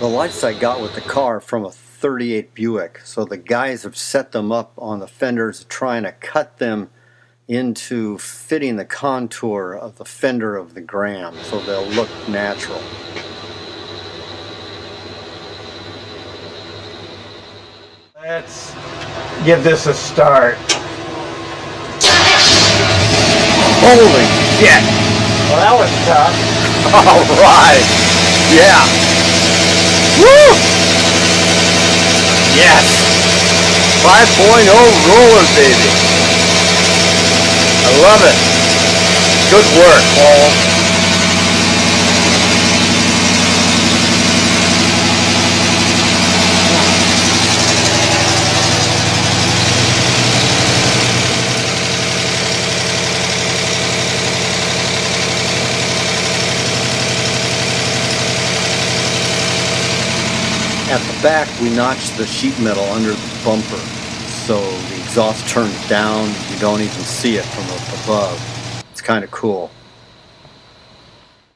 The lights I got with the car from a 38 Buick, so the guys have set them up on the fenders, trying to cut them into fitting the contour of the fender of the Gram so they'll look natural. Let's give this a start. Holy shit! Well, that was tough. Alright! Yeah! Woo! Yes! 5.0 roller, baby! I love it! Good work, Paul! At the back, we notched the sheet metal under the bumper, so the exhaust turns down. You don't even see it from up above. It's kind of cool.